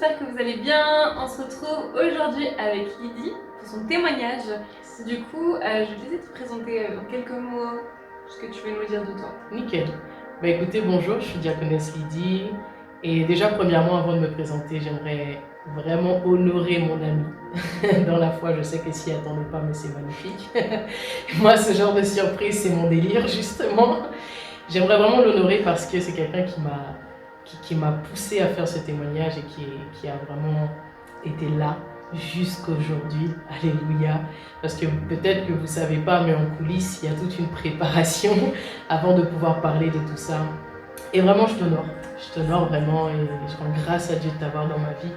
j'espère que vous allez bien. On se retrouve aujourd'hui avec Lydie pour son témoignage. Du coup, je vais te laisser te présenter en quelques mots ce que tu veux nous dire de toi. Nickel. Bah écoutez, bonjour, je suis diaconesse Lydie. Et déjà, premièrement, avant de me présenter, j'aimerais vraiment honorer mon ami dans la foi. Je sais que s'y attendait pas, mais c'est magnifique. Moi, ce genre de surprise, c'est mon délire, justement. J'aimerais vraiment l'honorer parce que c'est quelqu'un qui m'a poussé à faire ce témoignage et qui a vraiment été là jusqu'aujourd'hui. Alléluia. Parce que peut-être que vous ne savez pas, mais en coulisses, il y a toute une préparation avant de pouvoir parler de tout ça. Et vraiment, je t'honore. Je t'honore vraiment et je rends grâce à Dieu de t'avoir dans ma vie.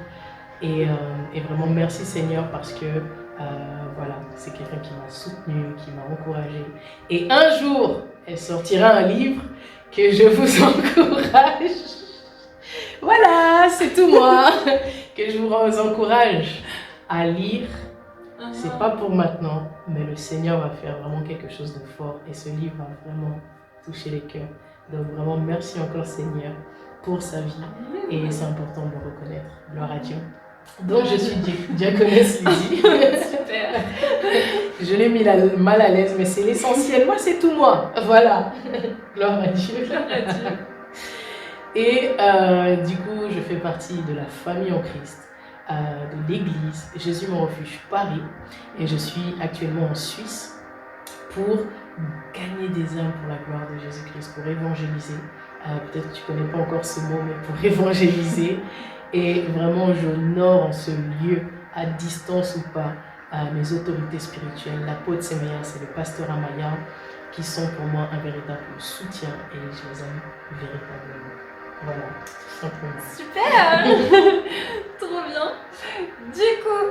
Et vraiment, merci Seigneur parce que voilà, c'est quelqu'un qui m'a soutenu, qui m'a encouragé. Et un jour, elle sortira un livre que je vous encourage. Voilà, c'est tout moi. Que je vous encourage à lire. C'est pas pour maintenant, mais le Seigneur va faire vraiment quelque chose de fort. Et ce livre va vraiment toucher les cœurs. Donc vraiment, merci encore Seigneur pour sa vie. Et c'est important de le reconnaître. Gloire à Dieu. Donc je suis diaconesse Lydie. Super. Je l'ai mis mal à l'aise, mais c'est l'essentiel. Moi, c'est tout moi. Voilà. Gloire à Dieu. Gloire à Dieu. Et du coup, je fais partie de la famille en Christ, de l'église Jésus mon refuge Paris. Et je suis actuellement en Suisse pour gagner des âmes pour la gloire de Jésus-Christ, pour évangéliser. Peut-être que tu ne connais pas encore ce mot, mais pour évangéliser. Et vraiment, j'honore en ce lieu, à distance ou pas, mes autorités spirituelles, l'apôtre Séméas et le pasteur Amaya, qui sont pour moi un véritable soutien et je les aime véritablement. Voilà, simplement. Super. Trop bien. Du coup,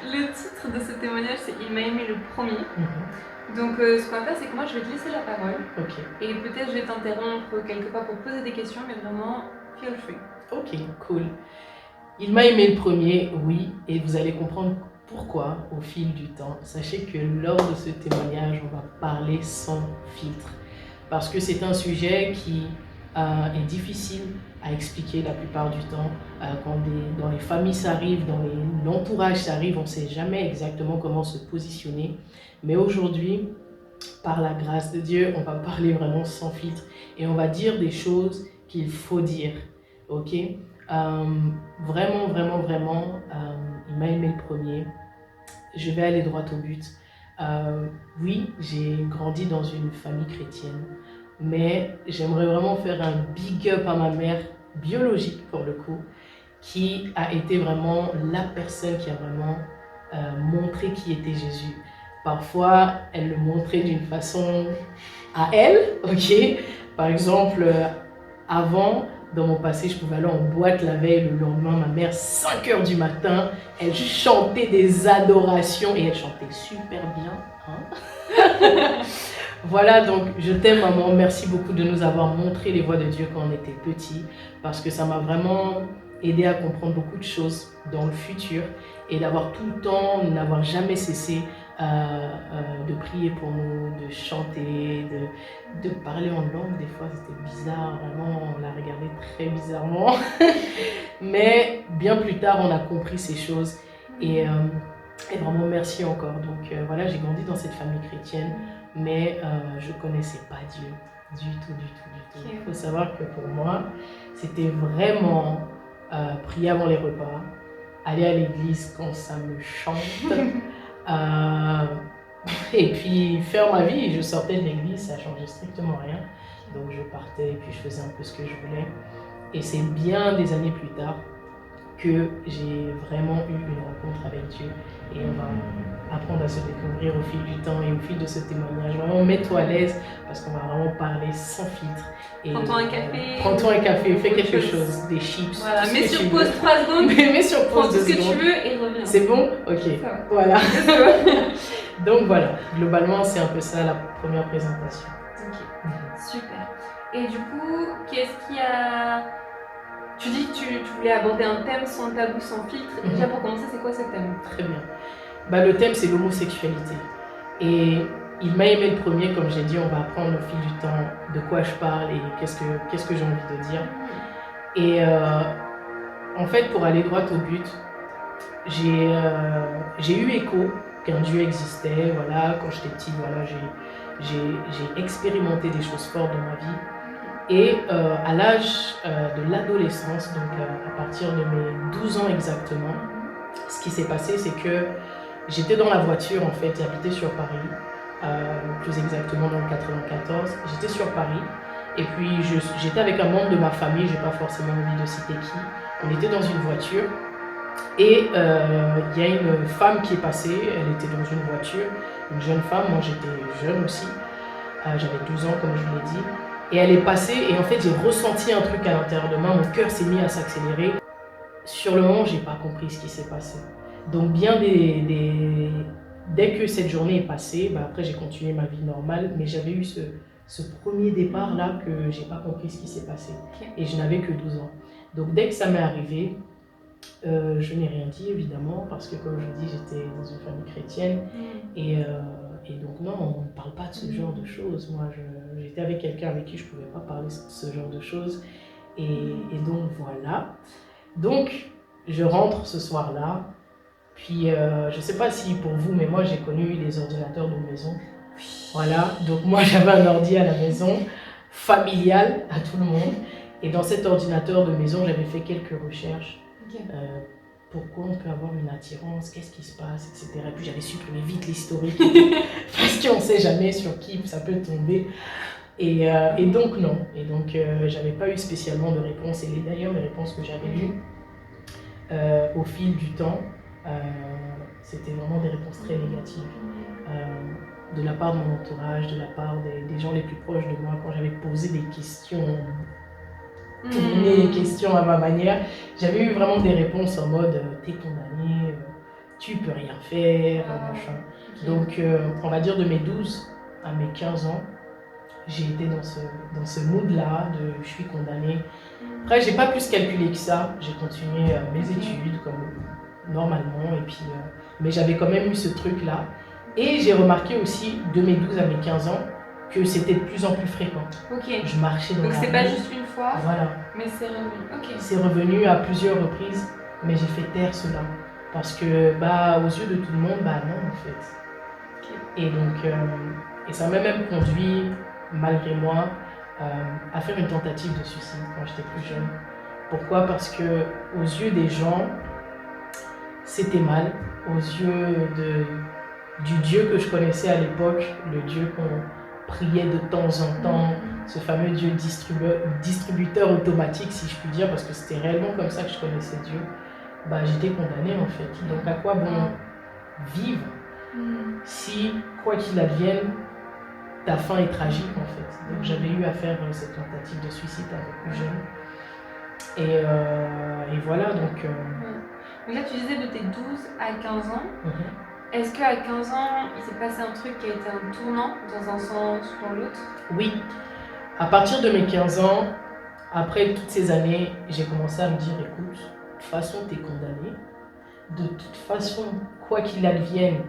le titre de ce témoignage, c'est « Il m'a aimé le premier ». Donc ce qu'on va faire, c'est que moi, je vais te laisser la parole. Ok. Et peut-être je vais t'interrompre quelque part pour poser des questions, mais vraiment, feel free. Ok, cool. Il m'a aimé le premier, oui, et vous allez comprendre pourquoi au fil du temps. Sachez que lors de ce témoignage, on va parler sans filtre. Parce que c'est un sujet qui est difficile à expliquer la plupart du temps. Quand dans les familles ça arrive, dans l'entourage ça arrive, on ne sait jamais exactement comment se positionner. Mais aujourd'hui, par la grâce de Dieu, on va parler vraiment sans filtre et on va dire des choses qu'il faut dire. Ok? Vraiment, vraiment, vraiment, il m'a aimé le premier. Je vais aller droit au but. Oui, j'ai grandi dans une famille chrétienne, mais j'aimerais vraiment faire un big up à ma mère biologique pour le coup, qui a été vraiment la personne qui a vraiment montré qui était Jésus. Parfois, elle le montrait d'une façon à elle, ok? Par exemple, avant, dans mon passé, je pouvais aller en boîte la veille, le lendemain, ma mère, 5 h du matin, elle chantait des adorations et elle chantait super bien. Hein? Voilà, donc je t'aime maman, merci beaucoup de nous avoir montré les voies de Dieu quand on était petits, parce que ça m'a vraiment aidé à comprendre beaucoup de choses dans le futur et d'avoir tout le temps, n'avoir jamais cessé de prier pour nous, de chanter, de parler en langue. Des fois c'était bizarre, vraiment on la regardait très bizarrement. Mais bien plus tard on a compris ces choses et vraiment merci encore. Donc voilà, j'ai grandi dans cette famille chrétienne, mais je ne connaissais pas Dieu du tout. Il faut savoir que pour moi c'était vraiment prier avant les repas, aller à l'église quand ça me chante. Et puis faire ma vie, je sortais de l'église, ça changeait strictement rien. Donc je partais et puis je faisais un peu ce que je voulais. Et c'est bien des années plus tard que j'ai vraiment eu une rencontre avec Dieu. Et on va apprendre à se découvrir au fil du temps et au fil de ce témoignage. Vraiment, mets-toi à l'aise parce qu'on va vraiment parler sans filtre. Prends-toi un café. Prends-toi un café, fais quelque chose, des chips. Voilà, mets sur pause 3 secondes. Mets sur pause 2 secondes. Prends tout ce que tu veux et reviens. C'est bon? Ok. Voilà. Donc voilà, globalement, c'est un peu ça la première présentation. Ok, super. Et du coup, qu'est-ce qui a... Tu dis que tu voulais aborder un thème sans tabou, sans filtre. Déjà pour commencer, c'est quoi ce thème? Très bien. Bah, le thème, c'est l'homosexualité. Et il m'a aimé le premier, comme j'ai dit, on va apprendre au fil du temps de quoi je parle et qu'est-ce que j'ai envie de dire. Et En fait, pour aller droit au but, j'ai eu écho qu'un Dieu existait. Voilà, quand j'étais petite, voilà, j'ai expérimenté des choses fortes dans ma vie. Et à l'âge de l'adolescence, donc à partir de mes 12 ans exactement, ce qui s'est passé, c'est que j'étais dans la voiture, en fait, j'habitais sur Paris, plus exactement dans le 94. J'étais sur Paris, et puis j'étais avec un membre de ma famille, j'ai pas forcément envie de citer qui. On était dans une voiture, et il y a une femme qui est passée, elle était dans une voiture, une jeune femme, moi j'étais jeune aussi, j'avais 12 ans comme je vous l'ai dit, et elle est passée, et en fait j'ai ressenti un truc à l'intérieur de moi, mon cœur s'est mis à s'accélérer. Sur le moment, j'ai pas compris ce qui s'est passé. Donc dès que cette journée est passée, bah après j'ai continué ma vie normale, mais j'avais eu ce premier départ là que j'ai pas compris ce qui s'est passé. Ok. Et je n'avais que 12 ans. Donc dès que ça m'est arrivé, je n'ai rien dit évidemment, parce que comme je vous dis, j'étais dans une famille chrétienne. Et donc non, on ne parle pas de ce genre de choses. Moi, j'étais avec quelqu'un avec qui je ne pouvais pas parler de ce genre de choses. Et donc voilà. Donc, je rentre ce soir-là, puis je ne sais pas si pour vous, mais moi j'ai connu les ordinateurs de maison. Voilà, donc moi j'avais un ordi à la maison, familial à tout le monde. Et dans cet ordinateur de maison, j'avais fait quelques recherches. Ok. Pourquoi on peut avoir une attirance, qu'est-ce qui se passe, etc. Et puis j'avais supprimé vite l'historique, parce qu'on ne sait jamais sur qui ça peut tomber. Et donc non, et donc j'avais pas eu spécialement de réponse, et d'ailleurs les réponses que j'avais eues au fil du temps, c'était vraiment des réponses très négatives, de la part de mon entourage, de la part des gens les plus proches de moi. Quand j'avais posé des questions, tourné les questions à ma manière, j'avais eu vraiment des réponses en mode t'es condamné, tu peux rien faire, machin. Okay. Donc on va dire de mes 12 à mes 15 ans, j'ai été dans ce mood-là de je suis condamnée. Après, j'ai pas plus calculé que ça. J'ai continué mes études comme normalement, et puis, mais j'avais quand même eu ce truc-là. Et j'ai remarqué aussi, de mes 12 à mes 15 ans, que c'était de plus en plus fréquent. Ok. Je marchais dans la rue. Donc c'est pas juste une fois, voilà. Mais c'est revenu. Ok. C'est revenu à plusieurs reprises, mais j'ai fait taire cela. Parce que, aux yeux de tout le monde, non en fait. Okay. Et donc, et ça m'a même conduit, malgré moi, à faire une tentative de suicide quand j'étais plus jeune. Pourquoi? Parce que aux yeux des gens, c'était mal. Aux yeux du Dieu que je connaissais à l'époque, le Dieu qu'on priait de temps en temps, ce fameux Dieu distributeur automatique, si je puis dire, parce que c'était réellement comme ça que je connaissais Dieu, j'étais condamnée en fait. Donc à quoi bon vivre si, quoi qu'il advienne, ta fin est tragique en fait. Donc j'avais eu à faire cette tentative de suicide un peu plus jeune. Et voilà donc... Donc là tu disais de tes 12 à 15 ans. Est-ce qu'à 15 ans il s'est passé un truc qui a été un tournant dans un sens ou dans l'autre? Oui. À partir de mes 15 ans, après toutes ces années, j'ai commencé à me dire écoute, de toute façon t'es condamné. De toute façon, quoi qu'il advienne,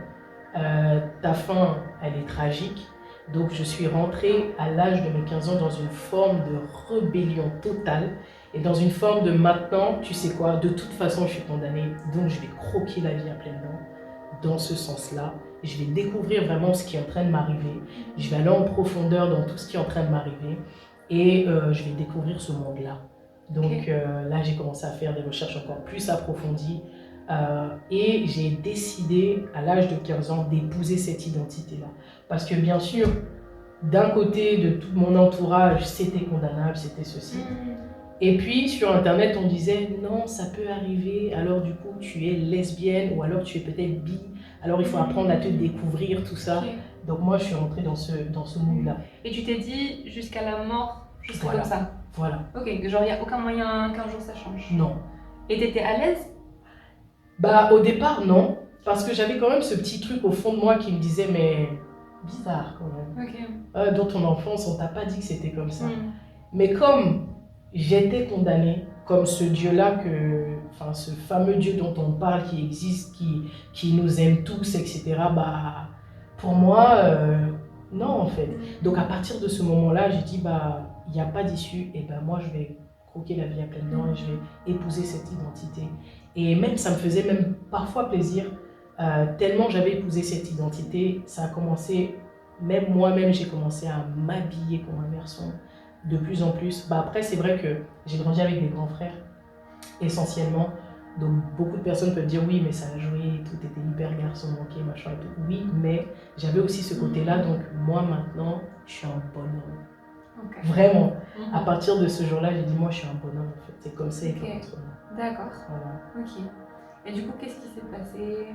ta fin elle est tragique. Donc je suis rentrée à l'âge de mes 15 ans dans une forme de rébellion totale et dans une forme de maintenant, tu sais quoi, de toute façon je suis condamnée, donc je vais croquer la vie à pleines dents dans ce sens-là. Je vais découvrir vraiment ce qui est en train de m'arriver, je vais aller en profondeur dans tout ce qui est en train de m'arriver et je vais découvrir ce monde-là. Donc là j'ai commencé à faire des recherches encore plus approfondies et j'ai décidé à l'âge de 15 ans d'épouser cette identité-là. Parce que bien sûr, d'un côté de tout mon entourage, c'était condamnable, c'était ceci. Et puis sur internet, on disait non, ça peut arriver, alors du coup tu es lesbienne ou alors tu es peut-être bi, alors il faut apprendre à te découvrir, tout ça. Donc moi je suis rentrée dans ce monde-là. Et tu t'es dit jusqu'à la mort, je serai comme ça? Voilà. Ok, genre il n'y a aucun moyen qu'un jour ça change? Non. Et t'étais à l'aise? Au départ non, parce que j'avais quand même ce petit truc au fond de moi qui me disait mais bizarre quand même. Dans ton enfance on t'a pas dit que c'était comme ça. Mais comme j'étais condamnée, comme ce Dieu-là, ce fameux Dieu dont on parle, qui existe, qui nous aime tous, etc. Pour moi, non en fait. Donc à partir de ce moment-là, j'ai dit il n'y a pas d'issue, et moi je vais croquer la vie à pleines dents et je vais épouser cette identité. Et même, ça me faisait même parfois plaisir, tellement j'avais épousé cette identité, ça a commencé, même moi-même, j'ai commencé à m'habiller comme un garçon de plus en plus. Bah après, c'est vrai que j'ai grandi avec des grands frères, essentiellement. Donc beaucoup de personnes peuvent dire oui, mais ça a joué, tout était hyper garçon manqué, machin et tout. Oui, mais j'avais aussi ce côté-là, donc moi maintenant, je suis un bonhomme. Ok. Vraiment. À partir de ce jour-là, j'ai dit moi je suis un bonhomme en fait. C'est comme ça et pas autrement. D'accord. Voilà. Ok. Et du coup, qu'est-ce qui s'est passé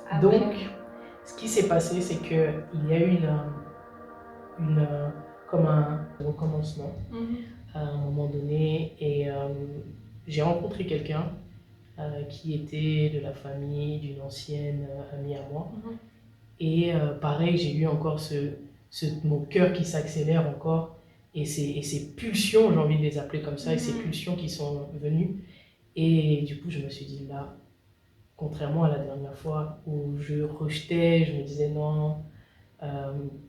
après? Donc, ce qui s'est passé, c'est qu'il y a eu comme un recommencement à un moment donné et j'ai rencontré quelqu'un qui était de la famille d'une ancienne amie à moi. Et pareil, j'ai eu encore mon cœur qui s'accélère encore et ces pulsions, j'ai envie de les appeler comme ça, et ces pulsions qui sont venues. Et du coup, je me suis dit là, contrairement à la dernière fois où je rejetais, je me disais non,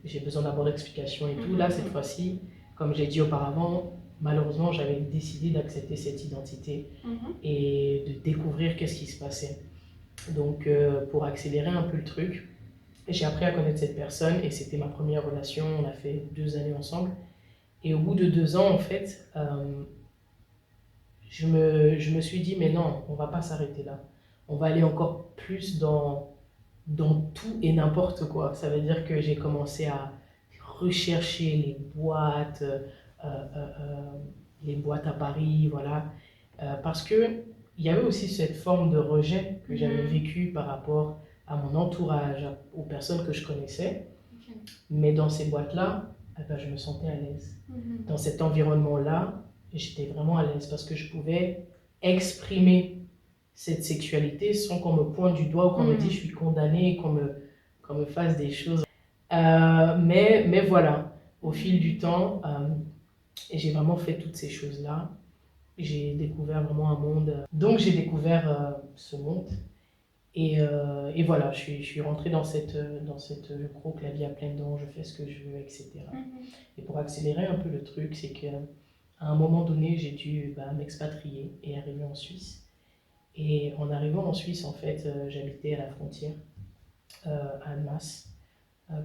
j'ai besoin d'avoir d'explications et tout. Là, cette fois-ci, comme j'ai dit auparavant, malheureusement, j'avais décidé d'accepter cette identité et de découvrir qu'est-ce qui se passait. Donc, pour accélérer un peu le truc, j'ai appris à connaître cette personne et c'était ma première relation. On a fait 2 années ensemble. Et au bout de 2 ans, en fait, je me suis dit, mais non, on va pas s'arrêter là. On va aller encore plus dans tout et n'importe quoi. Ça veut dire que j'ai commencé à rechercher les boîtes à Paris, voilà. Parce que il y avait aussi cette forme de rejet que j'avais vécu par rapport à mon entourage, aux personnes que je connaissais. Mais dans ces boîtes-là, eh ben, je me sentais à l'aise. Dans cet environnement-là, j'étais vraiment à l'aise parce que je pouvais exprimer cette sexualité sans qu'on me pointe du doigt ou qu'on me dise je suis condamnée, qu'on me fasse des choses. Mais voilà, au fil du temps, j'ai vraiment fait toutes ces choses-là. J'ai découvert vraiment un monde. Donc j'ai découvert ce monde. Et voilà, je suis rentrée dans cette je croque la vie à pleines dents, je fais ce que je veux, etc. Et pour accélérer un peu le truc, c'est qu'à un moment donné, j'ai dû m'expatrier et arriver en Suisse. Et en arrivant en Suisse, en fait, j'habitais à la frontière, à Annemasse,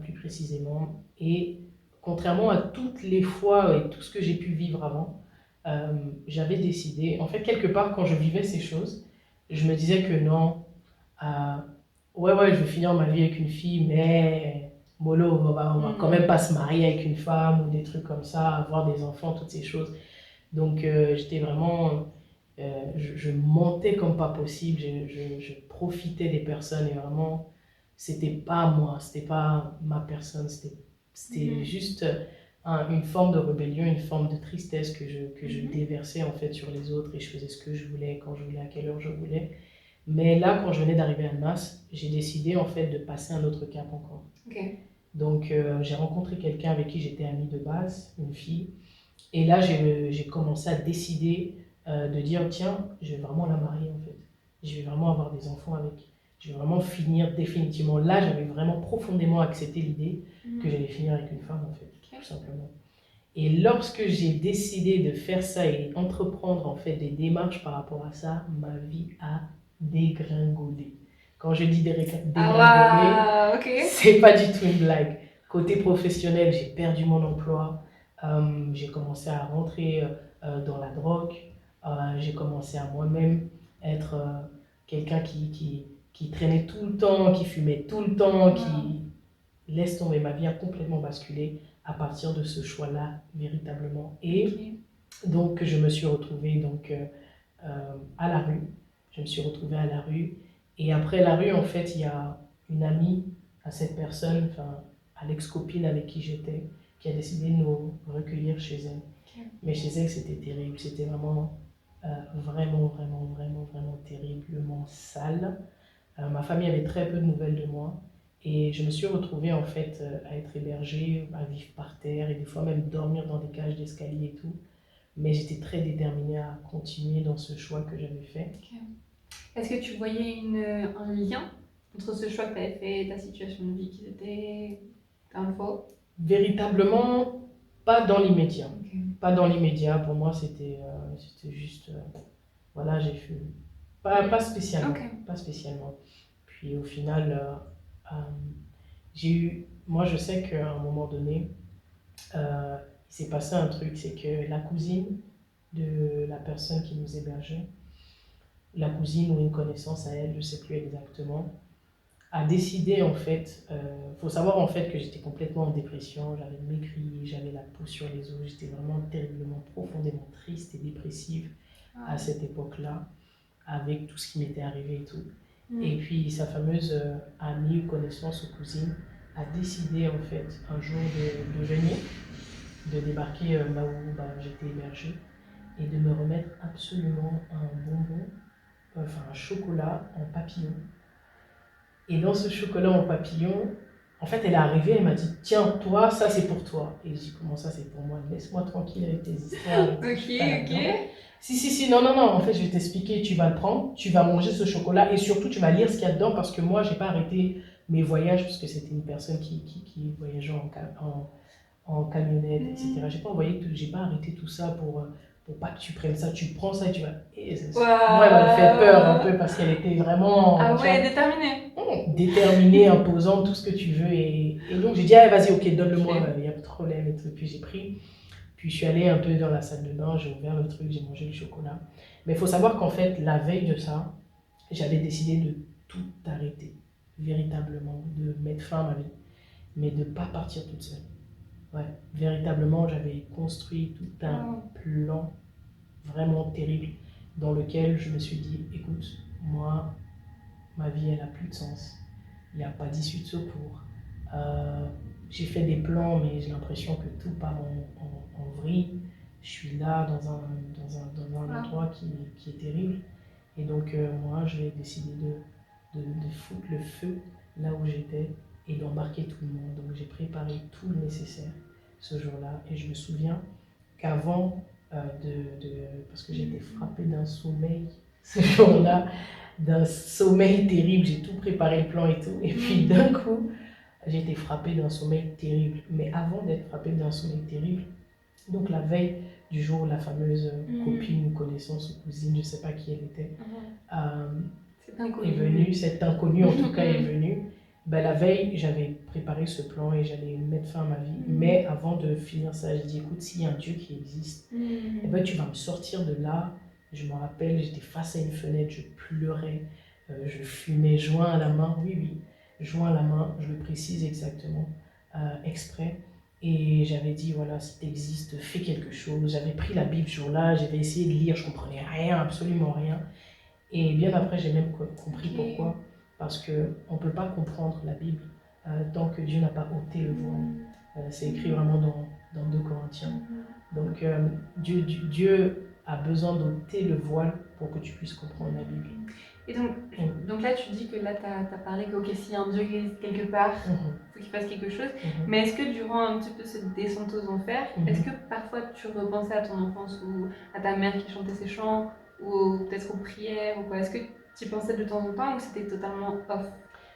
plus précisément. Et contrairement à toutes les fois et tout ce que j'ai pu vivre avant, j'avais décidé, en fait, quelque part, quand je vivais ces choses, je me disais que non, ouais, je vais finir ma vie avec une fille, mais mollo, on va quand même pas se marier avec une femme ou des trucs comme ça, avoir des enfants, toutes ces choses. Donc j'étais vraiment, je mentais comme pas possible, je profitais des personnes et vraiment, c'était pas moi, c'était pas ma personne, c'était juste une forme de rébellion, une forme de tristesse que je déversais en fait sur les autres et je faisais ce que je voulais, quand je voulais, à quelle heure je voulais. Mais là, quand je venais d'arriver à Annemasse, j'ai décidé en fait de passer un autre cap encore. Donc j'ai rencontré quelqu'un avec qui j'étais amie de base, une fille. Et là, j'ai commencé à décider de dire, tiens, je vais vraiment la marier en fait. Je vais vraiment avoir des enfants avec. Je vais vraiment finir définitivement. Là, j'avais vraiment profondément accepté l'idée que j'allais finir avec une femme en fait, tout simplement. Et lorsque j'ai décidé de faire ça et entreprendre en fait des démarches par rapport à ça, ma vie a dégringolé. Quand je dis dégringoler, c'est pas du tout une blague. Côté professionnel, j'ai perdu mon emploi. J'ai commencé à rentrer dans la drogue, j'ai commencé à moi-même être quelqu'un qui traînait tout le temps, qui fumait tout le temps, qui laisse tomber. Ma vie a complètement basculé à partir de ce choix-là, véritablement. Et donc, je me suis retrouvée donc, à la rue. Je me suis retrouvée à la rue. Et après la rue, en fait, il y a une amie à cette personne, enfin, à l'ex-copine avec qui j'étais, qui a décidé de nous recueillir chez elle. Mais chez elle, c'était terrible. C'était vraiment, vraiment terriblement sale. Ma famille avait très peu de nouvelles de moi. Et je me suis retrouvée en fait à être hébergée, à vivre par terre et des fois même dormir dans des cages d'escalier et tout. Mais j'étais très déterminée à continuer dans ce choix que j'avais fait. Est-ce que tu voyais un lien entre ce choix que tu avais fait et ta situation de vie qui était un faux? Véritablement, Pas dans l'immédiat. Ok. Pas dans l'immédiat. Pour moi, c'était juste... voilà, j'ai fait... Pas spécialement. Ok. Pas spécialement. Puis au final, j'ai eu... Moi, je sais qu'à un moment donné, il s'est passé un truc. C'est que la cousine de la personne qui nous hébergeait, la cousine ou une connaissance à elle, je ne sais plus exactement, a décidé en fait, faut savoir en fait que j'étais complètement en dépression, j'avais maigri, j'avais la peau sur les os, j'étais vraiment terriblement, profondément triste et dépressive à cette époque-là, avec tout ce qui m'était arrivé et tout. Et puis sa fameuse amie ou connaissance ou cousine a décidé en fait un jour de venir, de débarquer là où j'étais hébergée et de me remettre absolument un bonbon, enfin un chocolat en papillon. Et dans ce chocolat en papillon, en fait, elle est arrivée, elle m'a dit, tiens, toi, ça c'est pour toi. Et j'ai dit, comment ça c'est pour moi? Laisse-moi tranquille avec tes histoires. Ok. Si, non, en fait, je vais t'expliquer, tu vas le prendre, tu vas manger ce chocolat et surtout, tu vas lire ce qu'il y a dedans parce que moi, j'ai pas arrêté mes voyages parce que c'était une personne qui voyageait en camionnette, etc. J'ai pas arrêté tout ça pour pas que tu prennes ça. Tu prends ça et tu vas... Moi, elle m'avait fait peur un peu parce qu'elle était vraiment... Ah ouais, déterminée. Déterminée, imposante, tout ce que tu veux. Et donc, j'ai dit, ah, vas-y, ok, donne-le-moi, il n'y a pas de problème. Et tout. Puis j'ai pris. Puis je suis allée un peu dans la salle de bain, j'ai ouvert le truc, j'ai mangé le chocolat. Mais il faut savoir qu'en fait, la veille de ça, j'avais décidé de tout arrêter, véritablement, de mettre fin à ma vie, mais de ne pas partir toute seule. Ouais, véritablement, j'avais construit tout un plan vraiment terrible dans lequel je me suis dit, écoute, moi, ma vie, elle n'a plus de sens. Il n'y a pas d'issue de secours. J'ai fait des plans, mais j'ai l'impression que tout part en vrille. Je suis là dans un endroit qui est terrible. Et donc, moi, j'ai décidé de foutre le feu là où j'étais et d'embarquer tout le monde. Donc, j'ai préparé tout le nécessaire ce jour-là. Et je me souviens qu'avant parce que j'ai été frappée d'un sommeil ce jour-là, d'un sommeil terrible. J'ai tout préparé le plan et tout. Et puis, d'un coup, j'ai été frappée d'un sommeil terrible. Mais avant d'être frappée d'un sommeil terrible, donc la veille du jour, la fameuse copine ou connaissance ou cousine, je ne sais pas qui elle était, est venue, cette inconnue en tout cas est venue. Ben, la veille, j'avais préparé ce plan et j'allais mettre fin à ma vie. Mais avant de finir ça, j'ai dit, écoute, s'il y a un Dieu qui existe, eh ben, tu vas me sortir de là. Je me rappelle, j'étais face à une fenêtre, je pleurais, je fumais joint à la main, oui, joint à la main, je le précise exactement, exprès. Et j'avais dit, voilà, si tu existes, fais quelque chose. J'avais pris la Bible ce jour-là, j'avais essayé de lire, je ne comprenais rien, absolument rien. Et bien après, j'ai même compris pourquoi. Parce qu'on ne peut pas comprendre la Bible tant que Dieu n'a pas ôté le voile. C'est écrit vraiment dans 2 Corinthiens. Donc Dieu a besoin d'ôter le voile pour que tu puisses comprendre la Bible. Et donc là, tu dis que là, tu as parlé que okay, s'il y a un Dieu qui existe quelque part, il faut qu'il fasse quelque chose. Mais est-ce que durant un petit peu cette descente aux enfers, est-ce que parfois tu repensais à ton enfance ou à ta mère qui chantait ses chants ou peut-être aux prières ou quoi? Est-ce que tu y pensais de temps en temps ou c'était totalement off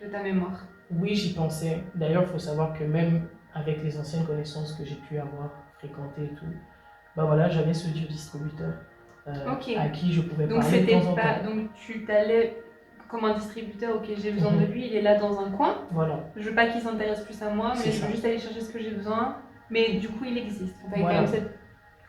de ta mémoire? Oui, j'y pensais. D'ailleurs, il faut savoir que même avec les anciennes connaissances que j'ai pu avoir, fréquentées et tout, bah voilà, j'avais ce Dieu distributeur à qui je pouvais parler de temps en temps. Donc tu t'allais comme un distributeur, ok, j'ai besoin de lui, il est là dans un coin. Voilà. Je veux pas qu'il s'intéresse plus à moi, mais je veux juste aller chercher ce que j'ai besoin. Mais du coup, il existe. Enfin, il y a quand même cette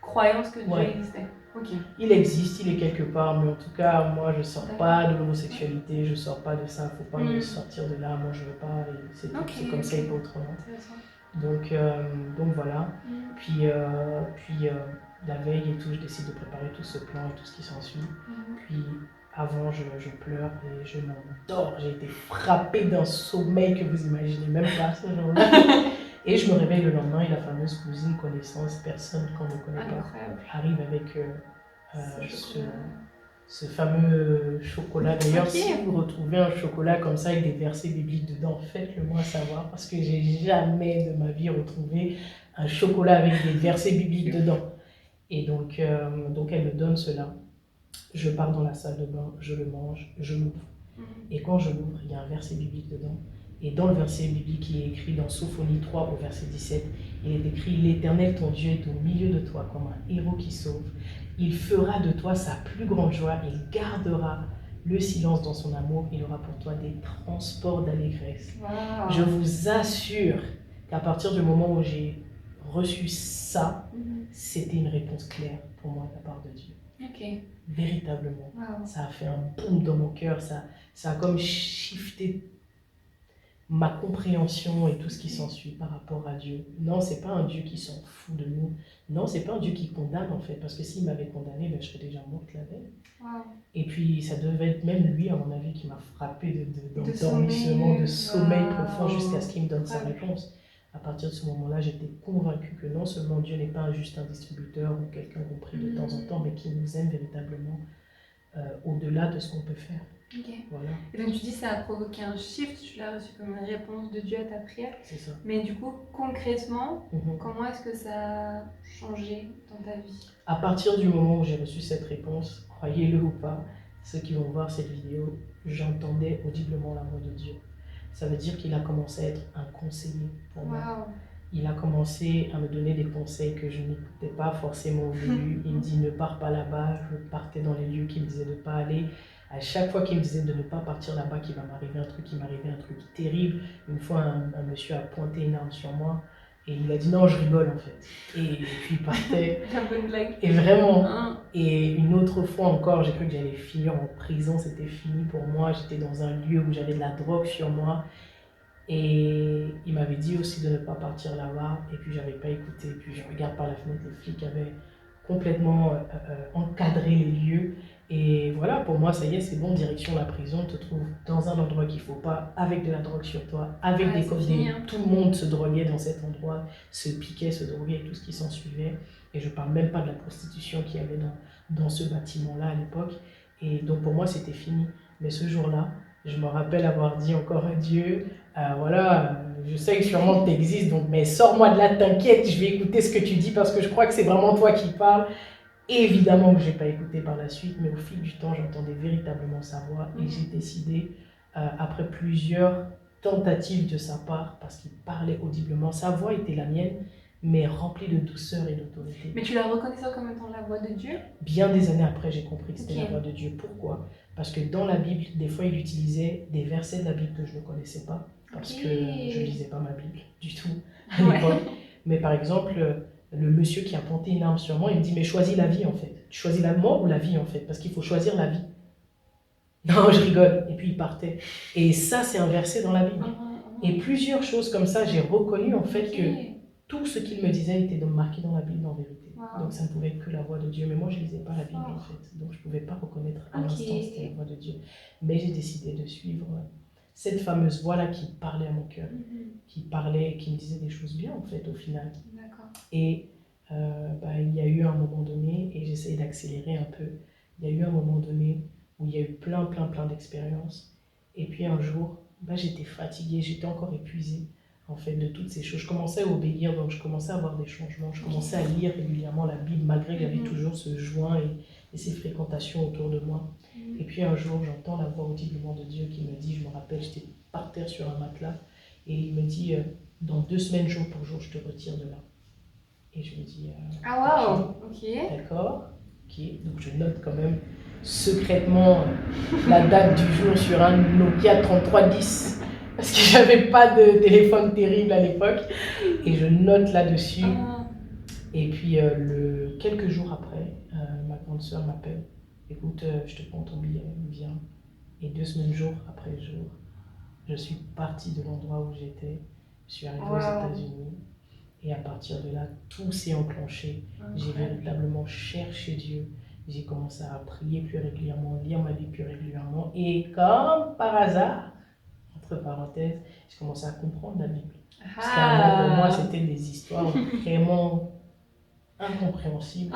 croyance que Dieu existait. Okay. Il existe, il est quelque part, mais en tout cas, moi, je ne sors pas de l'homosexualité, je ne sors pas de ça, il ne faut pas me sortir de là, moi, je ne veux pas, c'est tout, c'est comme ça et pas autrement. Donc voilà. Puis la veille et tout, je décide de préparer tout ce plan et tout ce qui s'ensuit. Puis avant, je pleure et je m'endors. J'ai été frappée d'un sommeil que vous imaginez même pas ce jour-là. Et je me réveille le lendemain et la fameuse cousine, connaissance, personne qu'on ne connaît pas, arrive avec ce fameux chocolat. D'ailleurs, si vous retrouvez un chocolat comme ça avec des versets bibliques dedans, faites-le moi savoir parce que j'ai jamais de ma vie retrouvé un chocolat avec des versets bibliques dedans. Et donc elle me donne cela. Je pars dans la salle de bain, je le mange, je l'ouvre. Et quand je l'ouvre, il y a un verset biblique dedans. Et dans le verset biblique qui est écrit dans Sophonie 3 au verset 17, il est écrit: l'Éternel ton Dieu est au milieu de toi comme un héros qui sauve. Il fera de toi sa plus grande joie, il gardera le silence dans son amour, il aura pour toi des transports d'allégresse. Wow. Je vous assure qu'à partir du moment où j'ai reçu ça, c'était une réponse claire pour moi de la part de Dieu. Ok. Véritablement. Wow. Ça a fait un boom dans mon cœur, ça a comme shifté ma compréhension et tout ce qui s'ensuit par rapport à Dieu. Non, c'est pas un Dieu qui s'en fout de nous. Non, c'est pas un Dieu qui condamne en fait, parce que s'il m'avait condamné, ben, je serais déjà morte la veille. Wow. Et puis ça devait être même lui, à mon avis, qui m'a frappé d'endormissement, de sommeil wow. profond jusqu'à ce qu'il me donne sa Ouais. réponse. À partir de ce moment-là, j'étais convaincue que non seulement Dieu n'est pas juste un distributeur ou quelqu'un qu'on prie de temps en temps, mais qu'il nous aime véritablement au-delà de ce qu'on peut faire. Ok. Voilà, Et donc tu dis ça a provoqué un shift, tu l'as reçu comme une réponse de Dieu à ta prière. c'est ça. Mais du coup, concrètement, Mhm. comment est-ce que ça a changé dans ta vie? À partir du moment où j'ai reçu cette réponse, croyez-le ou pas, ceux qui vont voir cette vidéo, j'entendais audiblement la voix de Dieu. Ça veut dire qu'il a commencé à être un conseiller pour moi. Wow. Il a commencé à me donner des conseils que je n'écoutais pas forcément au début. Il me dit ne pars pas là-bas. Je partais dans les lieux qu'il me disait de ne pas aller. À chaque fois qu'il me disait de ne pas partir là-bas, qu'il va m'arriver un truc, il m'arrivait un truc terrible. Une fois, un monsieur a pointé une arme sur moi et il a dit non, je rigole en fait. Et puis il partait. Un peu une blague. Et vraiment. Hein? Et une autre fois encore, j'ai cru que j'allais finir en prison. C'était fini pour moi. J'étais dans un lieu où j'avais de la drogue sur moi. Et il m'avait dit aussi de ne pas partir là-bas, et puis j'avais pas écouté. Puis je regarde par la fenêtre, les flics avaient complètement encadré les lieux. Et voilà, pour moi, ça y est, c'est bon, direction la prison. Tu te trouves dans un endroit qu'il faut pas, avec de la drogue sur toi, avec Ouais, des c'est codes. fini, hein. Tout le monde se droguait dans cet endroit, se piquait, se droguait, et tout ce qui s'en suivait. Et je parle même pas de la prostitution qu'il y avait dans ce bâtiment-là à l'époque. Et donc pour moi, c'était fini. Mais ce jour-là, je me rappelle avoir dit encore à Dieu, voilà, je sais que sûrement tu existes, donc, mais sors-moi de là, t'inquiète, je vais écouter ce que tu dis parce que je crois que c'est vraiment toi qui parles. Et évidemment que je n'ai pas écouté par la suite, mais au fil du temps, j'entendais véritablement sa voix et j'ai décidé, après plusieurs tentatives de sa part, parce qu'il parlait audiblement, sa voix était la mienne, mais remplie de douceur et d'autorité. Mais tu la reconnaissais comme étant la voix de Dieu? Bien des années après, j'ai compris que c'était Ok. la voix de Dieu. Pourquoi? Parce que dans la Bible, des fois, il utilisait des versets de la Bible que je ne connaissais pas, parce Ok. que je ne lisais pas ma Bible du tout à Ouais. l'époque. Mais par exemple, le monsieur qui a pointé une arme sur moi, il me dit, mais choisis la vie en fait. Tu choisis la mort ou la vie en fait? Parce qu'il faut choisir la vie. Non, je rigole. Et puis il partait. Et ça, c'est un verset dans la Bible. Et plusieurs choses comme ça, j'ai reconnu en fait que tout ce qu'il me disait était marqué dans la Bible en vérité. Wow. Donc ça ne pouvait être que la voix de Dieu. Mais moi, je ne lisais pas la Bible Oh. en fait. Donc je ne pouvais pas reconnaître à Ok. l'instant que c'était la voix de Dieu. Mais j'ai décidé de suivre cette fameuse voix-là qui parlait à mon cœur, qui parlait, qui me disait des choses bien en fait au final. D'accord. Et il y a eu un moment donné, et j'essaye d'accélérer un peu, il y a eu un moment donné où il y a eu plein d'expériences. Et puis un jour, j'étais fatiguée, j'étais encore épuisée en fait de toutes ces choses. Je commençais à obéir, donc je commençais à avoir des changements. Je commençais à lire régulièrement la Bible, malgré qu'il y avait toujours ce joint et ces fréquentations autour de moi. Et puis un jour, j'entends la voix audiblement de Dieu qui me dit, je me rappelle, j'étais par terre sur un matelas, et il me dit, dans 2 semaines, jour pour jour, je te retire de là. Et je me dis, Ah waouh, ok. D'accord, ok. Donc je note quand même secrètement la date du jour sur un Nokia 3310 parce que j'avais pas de téléphone terrible à l'époque. Et je note là-dessus. Et puis quelques jours après, ma grande soeur m'appelle. Écoute, je te prends ton billet, viens. Et 2 semaines jour après jour, je suis partie de l'endroit où j'étais. Je suis arrivée aux États-Unis. Et à partir de là, tout s'est enclenché. J'ai véritablement cherché Dieu. J'ai commencé à prier plus régulièrement, lire ma Bible plus régulièrement. Et comme par hasard, entre parenthèses, j'ai commencé à comprendre la Bible. Parce qu'avant, pour moi, c'était des histoires vraiment incompréhensibles.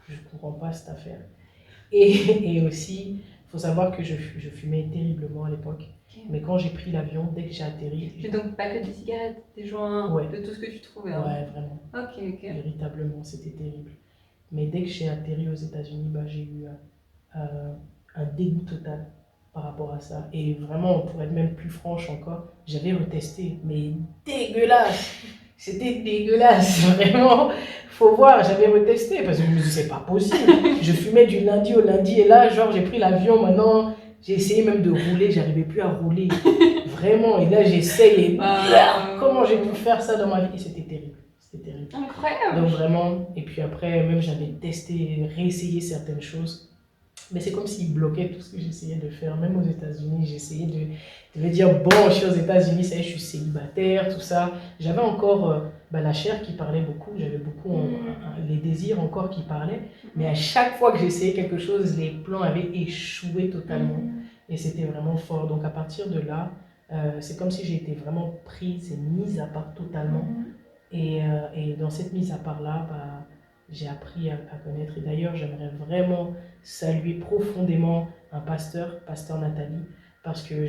Je ne comprends pas cette affaire. Et aussi, il faut savoir que je fumais terriblement à l'époque. Mais quand j'ai pris l'avion, dès que j'ai atterri... Mais donc pas que des cigarettes, des joints, de tout ce que tu trouvais. Hein. Ouais, vraiment. Ok. Véritablement, c'était terrible. Mais dès que j'ai atterri aux États-Unis, j'ai eu un dégoût total par rapport à ça. Et vraiment, pour être même plus franche encore, j'avais retesté, mais dégueulasse. C'était dégueulasse, vraiment. Faut voir, j'avais retesté parce que je me disais, c'est pas possible. Je fumais du lundi au lundi et là, genre, j'ai pris l'avion maintenant. J'ai essayé même de rouler, j'arrivais plus à rouler. Vraiment, et là, j'essaye et comment j'ai pu faire ça dans ma vie? Et c'était terrible. C'était terrible. Incroyable. Donc vraiment, et puis après, même j'avais testé, réessayé certaines choses. Mais c'est comme s'il bloquait tout ce que j'essayais de faire. Même aux États-Unis, j'essayais de me dire, bon, je suis aux États-Unis, ça y est, je suis célibataire, tout ça. J'avais encore la chair qui parlait beaucoup, j'avais beaucoup les désirs encore qui parlaient. Mais à chaque fois que j'essayais quelque chose, les plans avaient échoué totalement. Et c'était vraiment fort. Donc à partir de là, c'est comme si j'ai été vraiment prise et mise à part totalement. Et dans cette mise à part-là, j'ai appris à connaître. Et d'ailleurs, j'aimerais vraiment saluer profondément un pasteur, pasteur Nathalie, parce que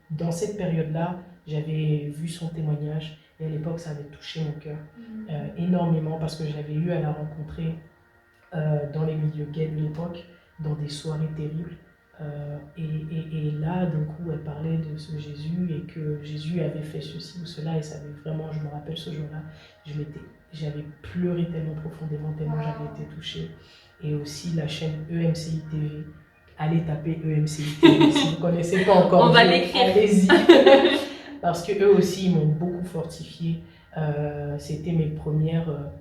dans cette période-là, j'avais vu son témoignage et à l'époque, ça avait touché mon cœur énormément parce que j'avais eu à la rencontrer dans les milieux gays de l'époque, dans des soirées terribles. Et là, d'un coup, elle parlait de ce Jésus et que Jésus avait fait ceci ou cela. Et ça avait vraiment, je me rappelle ce jour-là, j'avais pleuré tellement profondément, tellement j'avais été touchée. Et aussi la chaîne EMCI TV. Allez taper EMCI TV. Si vous ne connaissez pas encore, on va l'écrire. Allez-y. Parce qu'eux aussi, ils m'ont beaucoup fortifié. C'était mes premières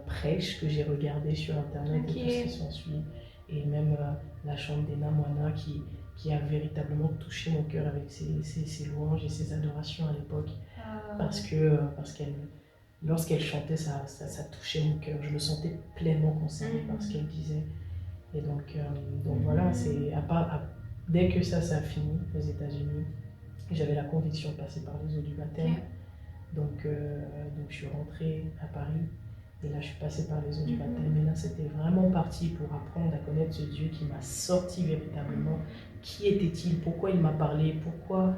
prêches que j'ai regardées sur Internet et tout ce qui s'ensuit. Et même la chante d'Ena Moana qui a véritablement touché mon cœur avec ses louanges et ses adorations à l'époque. Parce qu'elle, lorsqu'elle chantait, ça touchait mon cœur. Je me sentais pleinement concerné par ce qu'elle disait. Et donc voilà, dès que ça a fini aux États-Unis, j'avais la conviction de passer par les eaux du baptême. Donc je suis rentrée à Paris. Et là, je suis passée par les eaux du baptême. Et là, c'était vraiment parti pour apprendre à connaître ce Dieu qui m'a sorti véritablement. Qui était-il? Pourquoi il m'a parlé? Pourquoi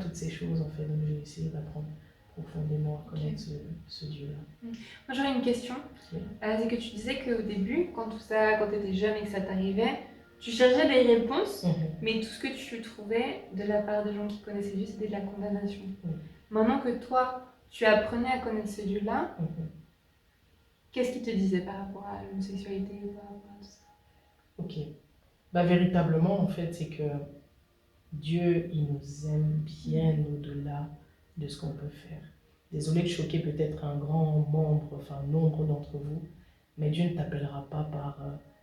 toutes ces choses, en fait? Donc, j'ai essayé d'apprendre profondément à connaître ce Dieu-là. Moi, j'aurais une question. Oui. C'est que tu disais qu'au début, quand tu étais jeune et que ça t'arrivait, tu cherchais des réponses, mais tout ce que tu trouvais de la part des gens qui connaissaient Dieu, c'était de la condamnation. Maintenant que toi, tu apprenais à connaître ce Dieu-là, qu'est-ce qu'il te disait par rapport à l'homosexualité ou par rapport à tout ça? Ok. Véritablement, en fait, c'est que Dieu, il nous aime bien au-delà de ce qu'on peut faire. Désolé de choquer peut-être un grand nombre d'entre vous, mais Dieu ne t'appellera pas par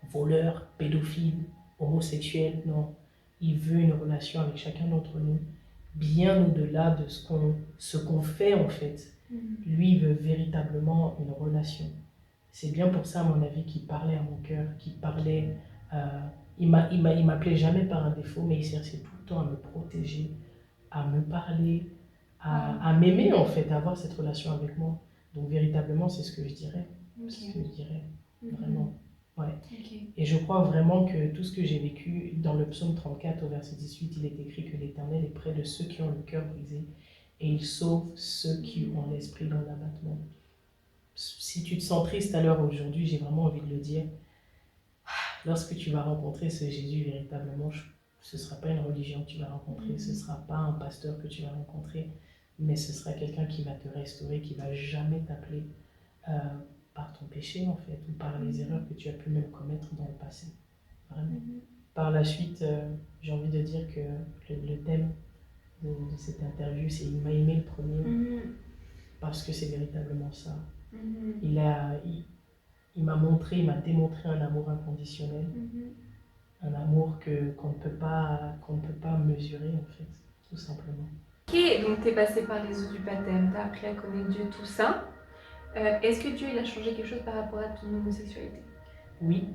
voleur, pédophile, homosexuel, non. Il veut une relation avec chacun d'entre nous, bien au-delà de ce qu'on fait en fait. Lui veut véritablement une relation. C'est bien pour ça, à mon avis, qu'il parlait à mon cœur, qu'il parlait... il m'appelait jamais par un défaut, mais il cherchait tout le temps à me protéger, à me parler, à m'aimer en fait, à avoir cette relation avec moi. Donc véritablement, c'est ce que je dirais. C'est ce que je dirais, vraiment. Ouais. Et je crois vraiment que tout ce que j'ai vécu, dans le psaume 34 au verset 18, il est écrit que l'Éternel est près de ceux qui ont le cœur brisé et il sauve ceux qui ont l'esprit dans l'abattement. Si tu te sens triste à l'heure aujourd'hui, j'ai vraiment envie de le dire. Lorsque tu vas rencontrer ce Jésus véritablement, ce ne sera pas une religion que tu vas rencontrer, ce ne sera pas un pasteur que tu vas rencontrer, mais ce sera quelqu'un qui va te restaurer, qui ne va jamais t'appeler par ton péché en fait, ou par les erreurs que tu as pu même commettre dans le passé. Vraiment. Par la suite, j'ai envie de dire que le thème de cette interview, c'est « Il m'a aimé le premier », parce que c'est véritablement ça. Il m'a démontré un amour inconditionnel, un amour qu'on ne peut pas mesurer en fait, tout simplement. Ok, donc tu es passé par les eaux du baptême, tu as appris à connaître Dieu, tout ça. Est-ce que Dieu il a changé quelque chose par rapport à ton homosexualité? Oui,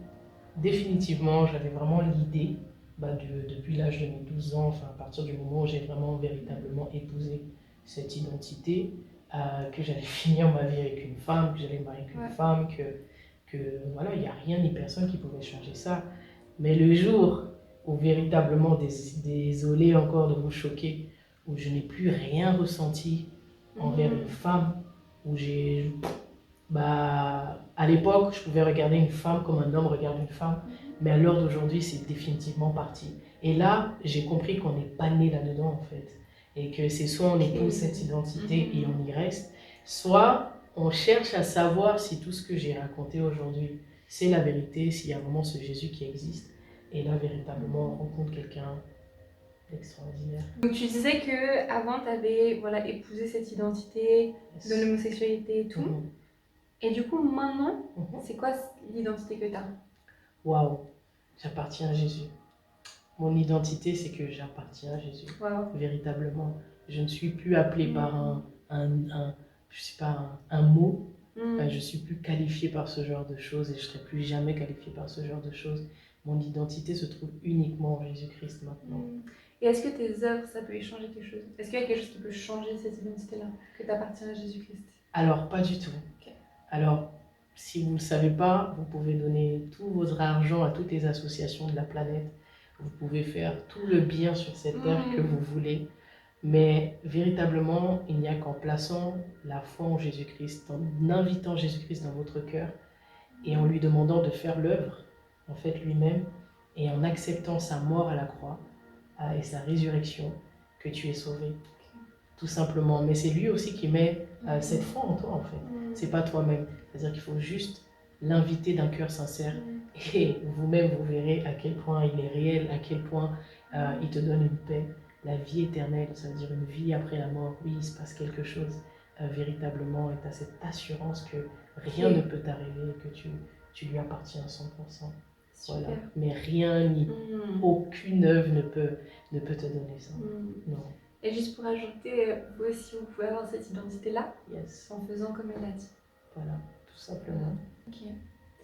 définitivement, j'avais vraiment l'idée, depuis l'âge de mes 12 ans, enfin à partir du moment où j'ai vraiment véritablement épousé cette identité, que j'allais finir ma vie avec une femme, que j'allais me marier avec une femme, que voilà, il n'y a rien ni personne qui pouvait changer ça. Mais le jour où véritablement, désolé encore de vous choquer, où je n'ai plus rien ressenti envers une femme, où à l'époque, je pouvais regarder une femme comme un homme regarde une femme, Mais à l'heure d'aujourd'hui, c'est définitivement parti. Et là, j'ai compris qu'on n'est pas né là-dedans, en fait. Et que c'est soit on épouse cette identité et on y reste, soit on cherche à savoir si tout ce que j'ai raconté aujourd'hui, c'est la vérité, s'il y a vraiment ce Jésus qui existe. Et là, véritablement, on rencontre quelqu'un d'extraordinaire. Donc tu disais que avant tu avais épousé cette identité Yes. de l'homosexualité et tout. Mhm. Et du coup maintenant, Mhm. c'est quoi l'identité que tu as? Waouh, j'appartiens à Jésus. Mon identité, c'est que j'appartiens à Jésus. Wow. Véritablement. Je ne suis plus appelée par je sais pas, un mot. Je ne suis plus qualifiée par ce genre de choses et je ne serai plus jamais qualifiée par ce genre de choses. Mon identité se trouve uniquement en Jésus-Christ maintenant. Et est-ce que tes œuvres, ça peut y changer quelque chose? Est-ce qu'il y a quelque chose qui peut changer cette identité-là, que tu appartiens à Jésus-Christ? Alors, pas du tout. Okay. Alors, si vous ne le savez pas, vous pouvez donner tout votre argent à toutes les associations de la planète. Vous pouvez faire tout le bien sur cette terre que vous voulez. Mais véritablement, il n'y a qu'en plaçant la foi en Jésus-Christ, en invitant Jésus-Christ dans votre cœur et en lui demandant de faire l'œuvre, en fait, lui-même, et en acceptant sa mort à la croix et sa résurrection, que tu es sauvé. Tout simplement. Mais c'est lui aussi qui met cette foi en toi, en fait. C'est pas toi-même. C'est-à-dire qu'il faut juste l'inviter d'un cœur sincère et vous-même, vous verrez à quel point il est réel, à quel point il te donne une paix. La vie éternelle, ça veut dire une vie après la mort. Oui, il se passe quelque chose véritablement et tu as cette assurance que rien ne peut t'arriver et que tu lui appartiens à 100%. Voilà. Mais rien ni aucune œuvre ne peut te donner ça. Non. Et juste pour ajouter, vous aussi, vous pouvez avoir cette identité-là yes. en faisant comme elle a dit. Voilà, tout simplement. Ok.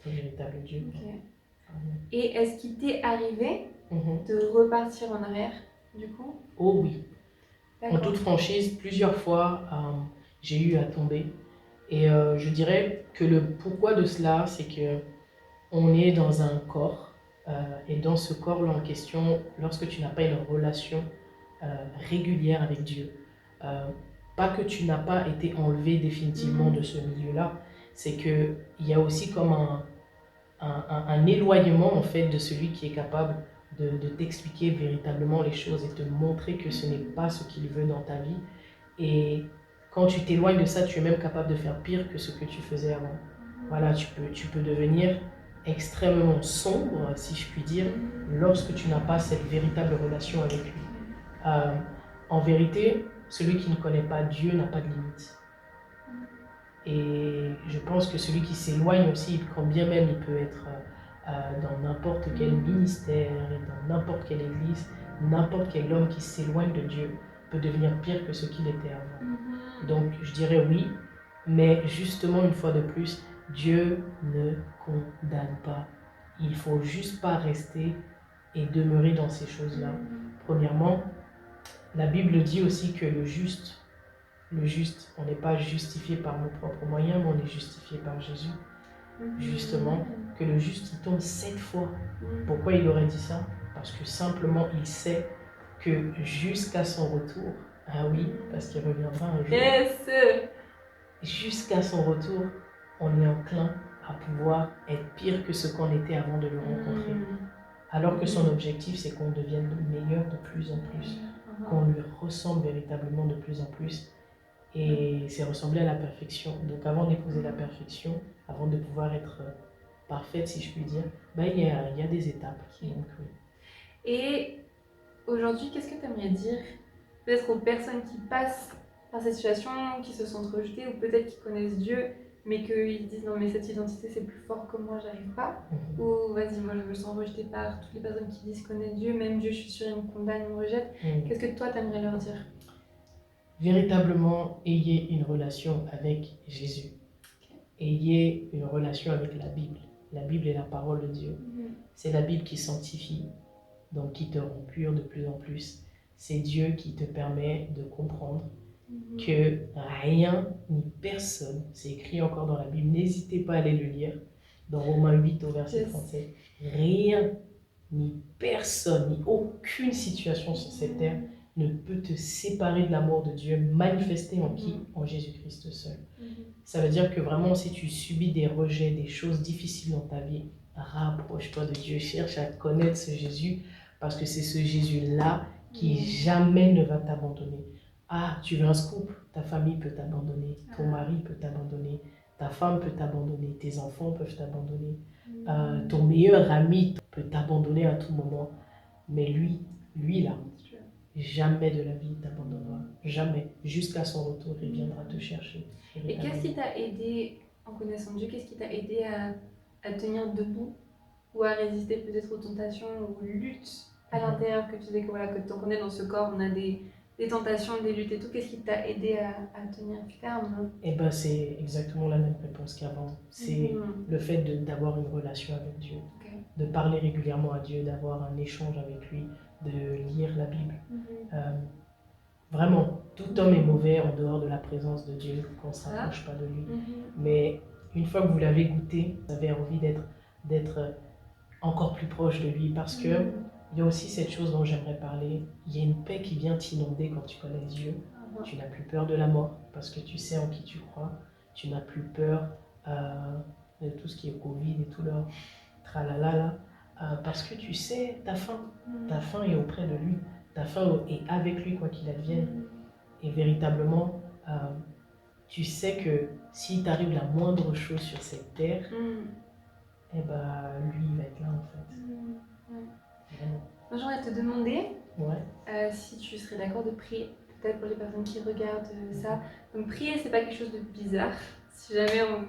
C'est un véritable Dieu. Okay. Et est-ce qu'il t'est arrivé de repartir en arrière, du coup? Oh oui. En toute franchise, plusieurs fois, j'ai eu à tomber. Et je dirais que le pourquoi de cela, c'est que on est dans un corps. Et dans ce corps-là en question, lorsque tu n'as pas une relation régulière avec Dieu, pas que tu n'as pas été enlevé définitivement de ce milieu-là, c'est qu'il y a aussi comme un éloignement en fait de celui qui est capable de t'expliquer véritablement les choses et te montrer que ce n'est pas ce qu'il veut dans ta vie. Et quand tu t'éloignes de ça, tu es même capable de faire pire que ce que tu faisais avant. Voilà, tu peux devenir extrêmement sombre, si je puis dire, lorsque tu n'as pas cette véritable relation avec lui. En vérité, celui qui ne connaît pas Dieu n'a pas de limite. Et je pense que celui qui s'éloigne aussi, quand bien même il peut être dans n'importe quel ministère, dans n'importe quelle église, n'importe quel homme qui s'éloigne de Dieu peut devenir pire que ce qu'il était avant. Donc je dirais oui, mais justement une fois de plus, Dieu ne condamne pas. Il ne faut juste pas rester et demeurer dans ces choses-là. Premièrement, la Bible dit aussi que le juste, on n'est pas justifié par nos propres moyens, mais on est justifié par Jésus. Justement, que le juste il tombe 7 fois. Pourquoi il aurait dit ça? Parce que simplement il sait que jusqu'à son retour, ah oui, parce qu'il reviendra un jour, yes. Jusqu'à son retour, on est enclin à pouvoir être pire que ce qu'on était avant de le rencontrer. Alors que son objectif, c'est qu'on devienne meilleur de plus en plus, qu'on lui ressemble véritablement de plus en plus. Et c'est ressembler à la perfection. Donc avant d'épouser la perfection, avant de pouvoir être parfaite, si je puis dire, il y a des étapes. Donc, oui. Et aujourd'hui, qu'est-ce que tu aimerais dire peut-être aux personnes qui passent par cette situation, qui se sentent rejetées ou peut-être qui connaissent Dieu, mais qu'ils disent non mais cette identité c'est plus fort que moi, j'arrive pas. Ou vas-y, moi je me sens rejetée par toutes les personnes qui disent connaître Dieu, même Dieu je suis sûre il me condamne, il me rejette. Qu'est-ce que toi t'aimerais leur dire? Véritablement, ayez une relation avec Jésus. Ayez une relation avec la Bible. La Bible est la parole de Dieu. C'est la Bible qui sanctifie, donc qui te rend pur de plus en plus. C'est Dieu qui te permet de comprendre que rien ni personne, c'est écrit encore dans la Bible, n'hésitez pas à aller le lire, dans Romains 8 au verset 37, rien ni personne, ni aucune situation sur cette terre ne peut te séparer de l'amour de Dieu manifesté en qui? En Jésus-Christ seul. Ça veut dire que vraiment, si tu subis des rejets, des choses difficiles dans ta vie, rapproche-toi de Dieu, cherche à connaître ce Jésus, parce que c'est ce Jésus-là qui jamais ne va t'abandonner. Ah, tu veux un scoop? Ta famille peut t'abandonner, ton mari peut t'abandonner, ta femme peut t'abandonner, tes enfants peuvent t'abandonner, ton meilleur ami peut t'abandonner à tout moment. Mais lui là, jamais de la vie t'abandonnera. Jamais. Jusqu'à son retour, il viendra te chercher. Et qu'est-ce qui t'a aidé, en connaissant Dieu, qu'est-ce qui t'a aidé à tenir debout ou à résister peut-être aux tentations ou aux luttes à l'intérieur que tu disais que voilà, que tant qu'on est dans ce corps, on a des tentations, des luttes et tout. Qu'est-ce qui t'a aidé à tenir ferme? Eh ben, c'est exactement la même réponse qu'avant. C'est le fait d'avoir une relation avec Dieu, de parler régulièrement à Dieu, d'avoir un échange avec lui, de lire la Bible. Vraiment, tout homme est mauvais en dehors de la présence de Dieu, qu'on ne se rapproche pas de lui. Mais une fois que vous l'avez goûté, vous avez envie d'être encore plus proche de lui, parce que il y a aussi cette chose dont j'aimerais parler. Il y a une paix qui vient t'inonder quand tu connais Dieu. Tu n'as plus peur de la mort, parce que tu sais en qui tu crois. Tu n'as plus peur de tout ce qui est Covid et tout leur tralala, parce que tu sais ta fin. Ta fin est auprès de lui. Ta fin est avec lui, quoi qu'il advienne. Et véritablement, tu sais que s'il t'arrive la moindre chose sur cette terre, eh ben, lui, il va être là, en fait. Moi, j'aimerais te demander si tu serais d'accord de prier, peut-être pour les personnes qui regardent ça. Donc, prier, c'est pas quelque chose de bizarre. Si jamais on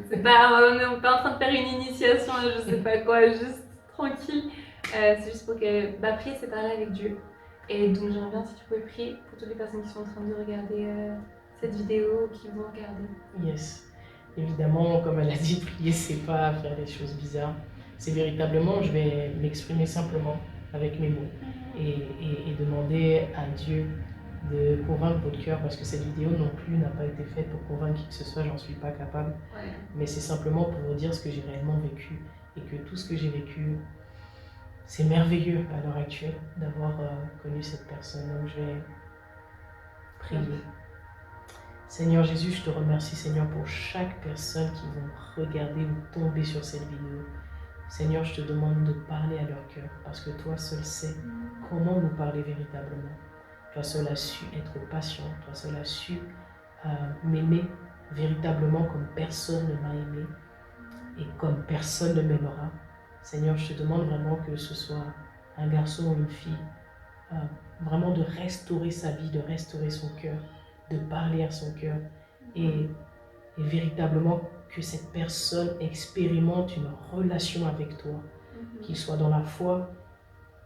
n'est pas en train de faire une initiation, je sais pas quoi, juste tranquille. C'est juste pour que prier, c'est parler avec Dieu. Et donc j'aimerais bien si tu pouvais prier pour toutes les personnes qui sont en train de regarder cette vidéo, qui vont regarder. Yes. Évidemment, comme elle a dit, prier, c'est pas faire des choses bizarres. C'est véritablement, je vais m'exprimer simplement avec mes mots et demander à Dieu de convaincre votre cœur, parce que cette vidéo non plus n'a pas été faite pour convaincre qui que ce soit, j'en suis pas capable. Mais c'est simplement pour vous dire ce que j'ai réellement vécu, et que tout ce que j'ai vécu, c'est merveilleux à l'heure actuelle d'avoir connu cette personne. Donc je vais prier. Seigneur Jésus, je te remercie, Seigneur, pour chaque personne qui va regarder ou tomber sur cette vidéo. Seigneur, je te demande de parler à leur cœur, parce que toi seul sais comment nous parler véritablement. Toi seul as su être patient, toi seul as su m'aimer véritablement comme personne ne m'a aimé et comme personne ne m'aimera. Seigneur, je te demande vraiment que ce soit un garçon ou une fille, vraiment de restaurer sa vie, de restaurer son cœur, de parler à son cœur et véritablement que cette personne expérimente une relation avec toi, qu'il soit dans la foi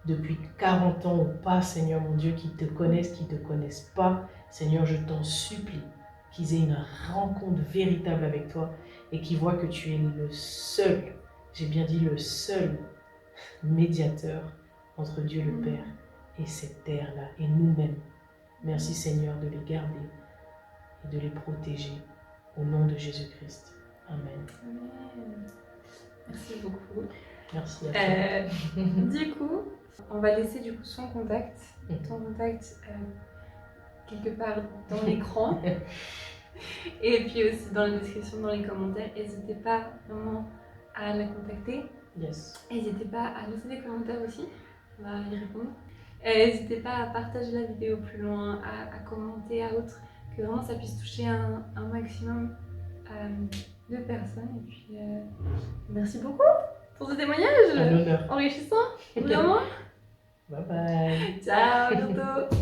depuis 40 ans ou pas, Seigneur mon Dieu, qu'ils te connaissent, qu'ils ne te connaissent pas. Seigneur, je t'en supplie qu'ils aient une rencontre véritable avec toi et qu'ils voient que tu es le seul, j'ai bien dit le seul médiateur entre Dieu le Père et cette terre-là et nous-mêmes. Merci Seigneur de les garder et de les protéger au nom de Jésus-Christ. Amen. Merci beaucoup. Merci à toi. Du coup, on va laisser son contact, ton contact quelque part dans l'écran. Et puis aussi dans la description, dans les commentaires. N'hésitez pas vraiment à la contacter. Yes. N'hésitez pas à laisser des commentaires aussi, on va y répondre. N'hésitez pas à partager la vidéo plus loin, à commenter, à autres, que vraiment ça puisse toucher un maximum de personnes. Et puis merci beaucoup pour ce témoignage Un honneur. enrichissant, vraiment. Bye bye. Ciao, à bientôt.